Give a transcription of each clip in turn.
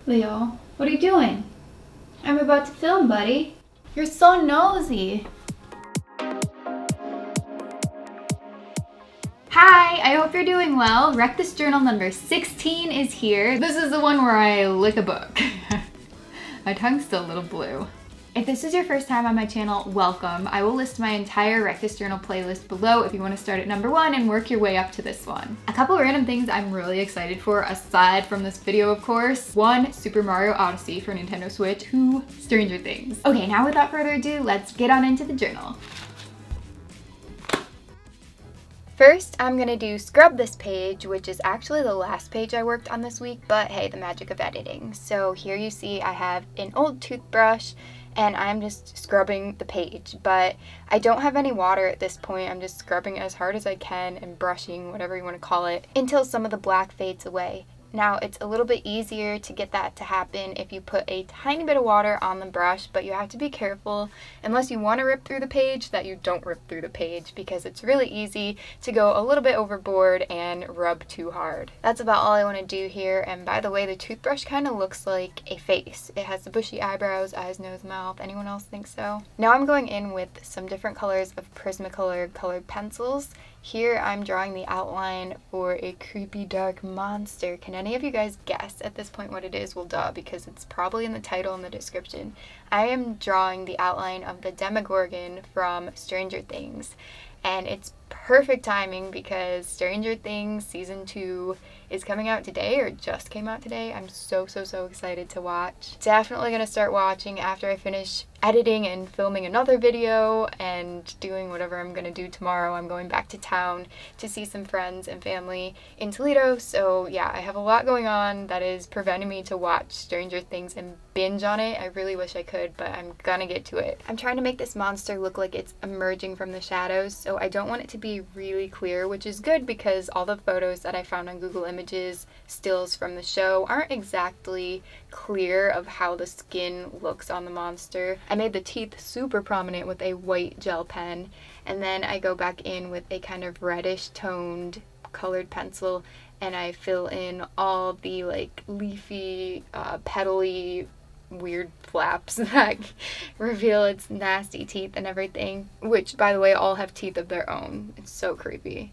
Leo, what are you doing? I'm about to film, buddy. You're so nosy. Hi, I hope you're doing well. Wreck This Journal number 16 is here. This is the one where I lick a book. My tongue's still a little blue. If this is your first time on my channel, welcome. I will list my entire Wreck This Journal playlist below if you want to start at number 1 and work your way up to this one. A couple random things I'm really excited for aside from this video, of course. 1, Super Mario Odyssey for Nintendo Switch. 2, Stranger Things. Okay, now without further ado, let's get on into the journal. First, I'm gonna do scrub this page, which is actually the last page I worked on this week, but hey, the magic of editing. So here you see I have an old toothbrush and I'm just scrubbing the page, but I don't have any water at this point. I'm just scrubbing as hard as I can and brushing, whatever you want to call it, until some of the black fades away. Now, it's a little bit easier to get that to happen if you put a tiny bit of water on the brush, but you have to be careful, unless you want to rip through the page, that you don't rip through the page, because it's really easy to go a little bit overboard and rub too hard. That's about all I want to do here, and by the way, the toothbrush kind of looks like a face. It has the bushy eyebrows, eyes, nose, mouth. Anyone else think so? Now I'm going in with some different colors of Prismacolor colored pencils. Here I'm drawing the outline for a creepy dark monster. Can any of you guys guess at this point what it is? Well, duh, because it's probably in the title and the description. I am drawing the outline of the demogorgon from Stranger Things. And it's perfect timing because Stranger Things Season 2 is coming out today, or just came out today. I'm so excited to watch. Definitely gonna start watching after I finish editing and filming another video and doing whatever I'm gonna do tomorrow. I'm going back to town to see some friends and family in Toledo, so yeah, I have a lot going on that is preventing me to watch Stranger Things and binge on it. I really wish I could, but I'm gonna get to it. I'm trying to make this monster look like it's emerging from the shadows, so I don't want it to be really clear, which is good because all the photos that I found on Google Images, stills from the show, aren't exactly clear of how the skin looks on the monster. I made the teeth super prominent with a white gel pen, and then I go back in with a kind of reddish toned colored pencil and I fill in all the like leafy, petally weird flaps that reveal its nasty teeth and everything, which by the way all have teeth of their own. It's so creepy.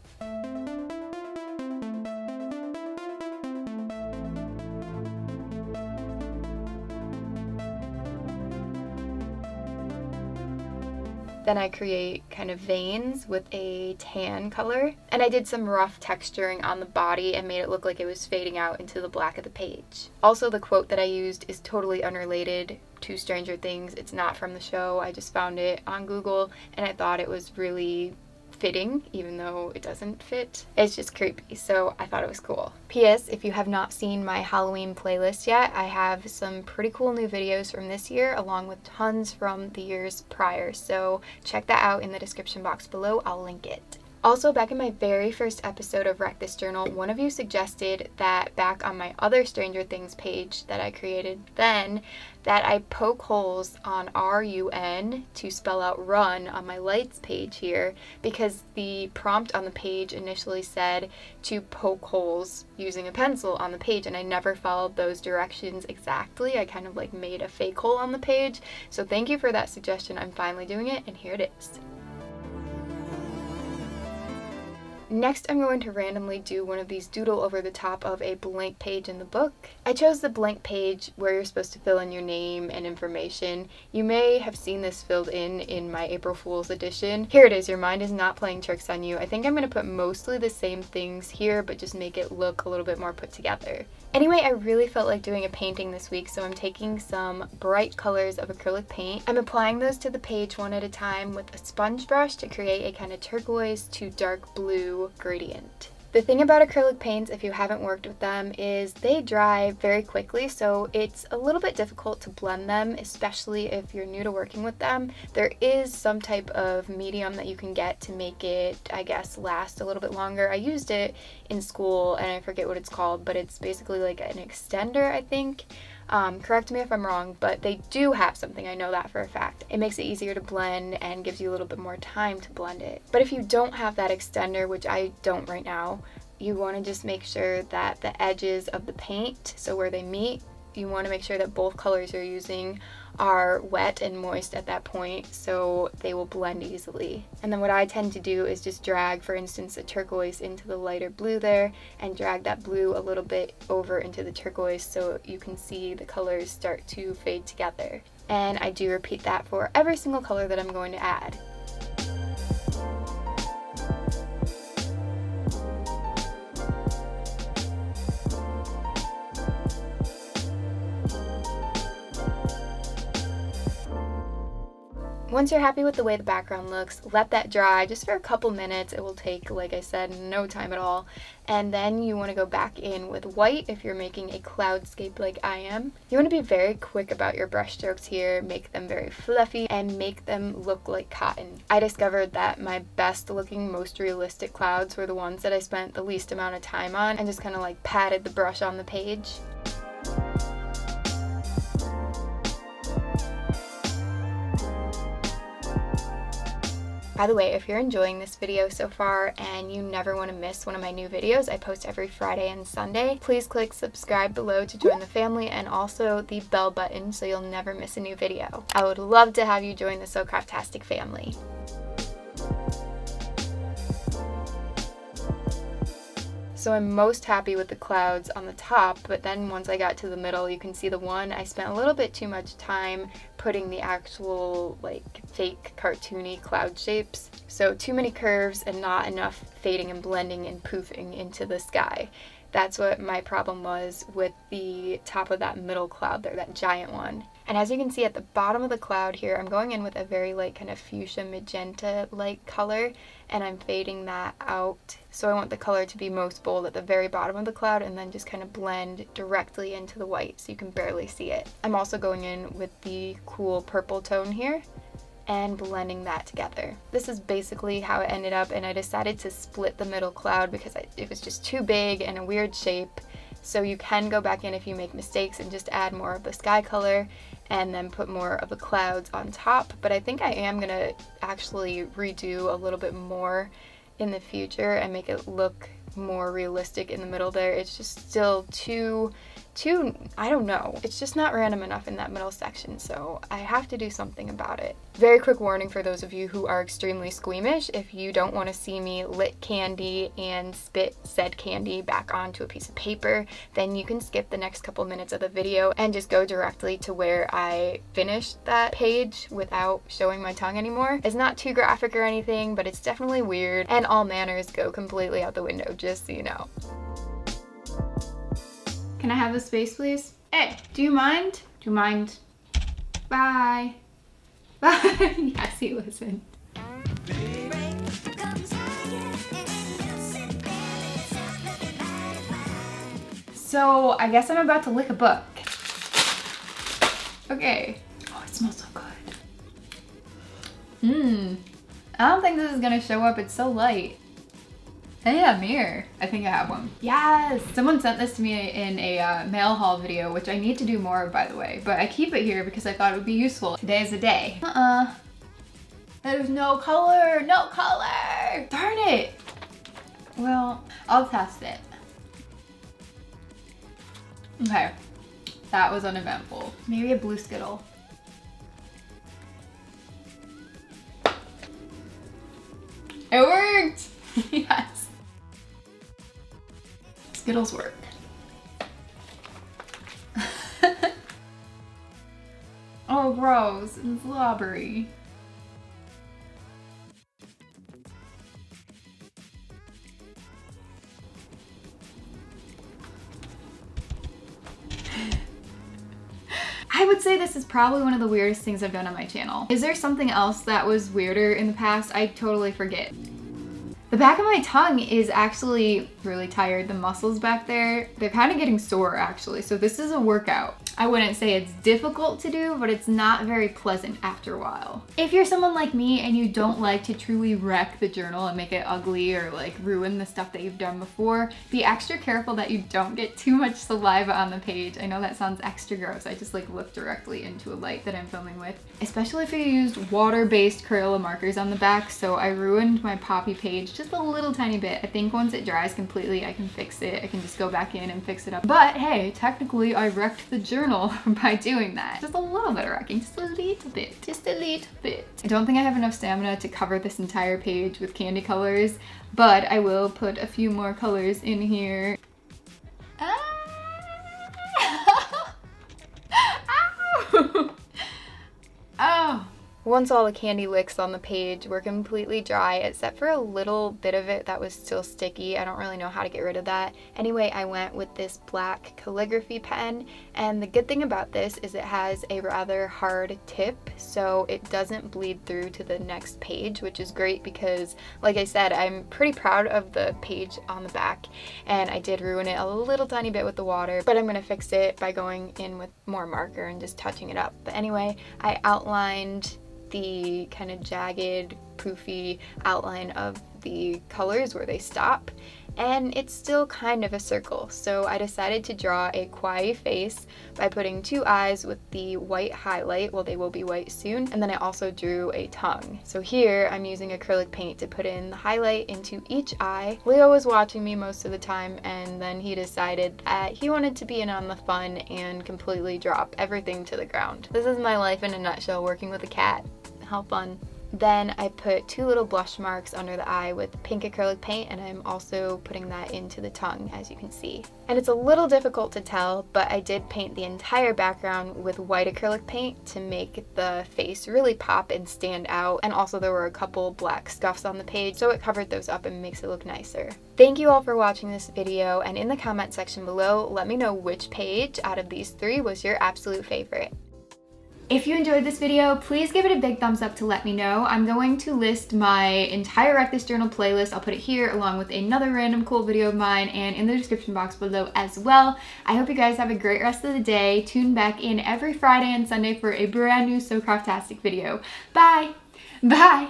Then I create kind of veins with a tan color, and I did some rough texturing on the body and made it look like it was fading out into the black of the page. Also, the quote that I used is totally unrelated to Stranger Things. It's not from the show. I just found it on Google and I thought it was really fitting, even though it doesn't fit. It's just creepy, so I thought it was cool. P.S. If you have not seen my Halloween playlist yet, I have some pretty cool new videos from this year along with tons from the years prior, so check that out in the description box below. I'll link it. Also, back in my very first episode of Wreck This Journal, one of you suggested that back on my other Stranger Things page that I created then, that I poke holes on RUN to spell out run on my lights page here, because the prompt on the page initially said to poke holes using a pencil on the page, and I never followed those directions exactly. I kind of like made a fake hole on the page. So thank you for that suggestion. I'm finally doing it, and here it is. Next, I'm going to randomly do one of these doodle over the top of a blank page in the book. I chose the blank page where you're supposed to fill in your name and information. You may have seen this filled in my April Fool's edition. Here it is. Your mind is not playing tricks on you. I think I'm going to put mostly the same things here, but just make it look a little bit more put together. Anyway, I really felt like doing a painting this week, so I'm taking some bright colors of acrylic paint. I'm applying those to the page one at a time with a sponge brush to create a kind of turquoise to dark blue gradient. The thing about acrylic paints, if you haven't worked with them, is they dry very quickly, so it's a little bit difficult to blend them, especially if you're new to working with them. There is some type of medium that you can get to make it, I guess, last a little bit longer. I used it in school and I forget what it's called, but it's basically like an extender, I think. Correct me if I'm wrong, but they do have something, I know that for a fact. It makes it easier to blend and gives you a little bit more time to blend it. But if you don't have that extender, which I don't right now, you want to just make sure that the edges of the paint, so where they meet, you want to make sure that both colors you're using are wet and moist at that point so they will blend easily. And then what I tend to do is just drag, for instance, the turquoise into the lighter blue there, and drag that blue a little bit over into the turquoise so you can see the colors start to fade together. And I do repeat that for every single color that I'm going to add. Once you're happy with the way the background looks, let that dry just for a couple minutes. It will take, like I said, no time at all. And then you want to go back in with white if you're making a cloudscape like I am. You want to be very quick about your brush strokes here, make them very fluffy, and make them look like cotton. I discovered that my best looking, most realistic clouds were the ones that I spent the least amount of time on and just kind of like patted the brush on the page. By the way, if you're enjoying this video so far and you never want to miss one of my new videos, I post every Friday and Sunday, please click subscribe below to join the family, and also the bell button so you'll never miss a new video. I would love to have you join the SoCraftastic family. So I'm most happy with the clouds on the top, but then once I got to the middle, you can see the one I spent a little bit too much time putting the actual like fake cartoony cloud shapes. So too many curves and not enough fading and blending and poofing into the sky. That's what my problem was with the top of that middle cloud there, that giant one. And as you can see at the bottom of the cloud here, I'm going in with a very light kind of fuchsia magenta like color, and I'm fading that out. So I want the color to be most bold at the very bottom of the cloud and then just kind of blend directly into the white so you can barely see it. I'm also going in with the cool purple tone here and blending that together. This is basically how it ended up, and I decided to split the middle cloud because it was just too big and a weird shape. So you can go back in if you make mistakes and just add more of the sky color and then put more of the clouds on top. But I think I am gonna actually redo a little bit more in the future and make it look more realistic in the middle there. It's just still too, I don't know. It's just not random enough in that middle section, so I have to do something about it. Very quick warning for those of you who are extremely squeamish: if you don't want to see me lit candy and spit said candy back onto a piece of paper, then you can skip the next couple minutes of the video and just go directly to where I finished that page without showing my tongue anymore. It's not too graphic or anything, but it's definitely weird, and all manners go completely out the window, just so you know. Can I have the space, please? Hey, do you mind? Do you mind? Bye. Bye. Yes, he listened. So, I guess I'm about to lick a book. Okay. Oh, it smells so good. I don't think this is gonna show up. It's so light. Hey, a mirror. I think I have one. Yes! Someone sent this to me in a mail haul video, which I need to do more of, by the way. But I keep it here because I thought it would be useful. Today is the day. There's no color! No color! Darn it! Well, I'll test it. Okay. That was uneventful. Maybe a blue Skittle. It worked! Yes. Skittles work. Oh, gross. It's slobbery. I would say this is probably one of the weirdest things I've done on my channel. Is there something else that was weirder in the past? I totally forget. The back of my tongue is actually really tired. The muscles back there, they're kind of getting sore actually. So this is a workout. I wouldn't say it's difficult to do, but it's not very pleasant after a while. If you're someone like me and you don't like to truly wreck the journal and make it ugly or like ruin the stuff that you've done before, be extra careful that you don't get too much saliva on the page. I know that sounds extra gross. I just like look directly into a light that I'm filming with. Especially if you used water-based Crayola markers on the back, so I ruined my poppy page just a little tiny bit. I think once it dries completely, I can fix it. I can just go back in and fix it up. But hey, technically I wrecked the journal by doing that. Just a little bit of wrecking, just a little bit, just a little bit. I don't think I have enough stamina to cover this entire page with candy colors, but I will put a few more colors in here. Oh. Once all the candy licks on the page were completely dry, except for a little bit of it that was still sticky. I don't really know how to get rid of that. Anyway, I went with this black calligraphy pen, and the good thing about this is it has a rather hard tip, so it doesn't bleed through to the next page, which is great because, like I said, I'm pretty proud of the page on the back, and I did ruin it a little tiny bit with the water, but I'm gonna fix it by going in with more marker and just touching it up. But anyway, I outlined the kind of jagged, poofy outline of the colors where they stop, and it's still kind of a circle. So I decided to draw a kawaii face by putting two eyes with the white highlight, well, they will be white soon, and then I also drew a tongue. So here I'm using acrylic paint to put in the highlight into each eye. Leo was watching me most of the time, and then he decided that he wanted to be in on the fun and completely drop everything to the ground. This is my life in a nutshell, working with a cat. How fun. Then I put two little blush marks under the eye with pink acrylic paint, and I'm also putting that into the tongue, as you can see. And it's a little difficult to tell, but I did paint the entire background with white acrylic paint to make the face really pop and stand out. And also there were a couple black scuffs on the page, so it covered those up and makes it look nicer. Thank you all for watching this video, and in the comment section below, let me know which page out of these three was your absolute favorite. If you enjoyed this video, please give it a big thumbs up to let me know. I'm going to list my entire Wreck This Journal playlist. I'll put it here along with another random cool video of mine and in the description box below as well. I hope you guys have a great rest of the day. Tune back in every Friday and Sunday for a brand new SoCraftastic video. Bye! Bye!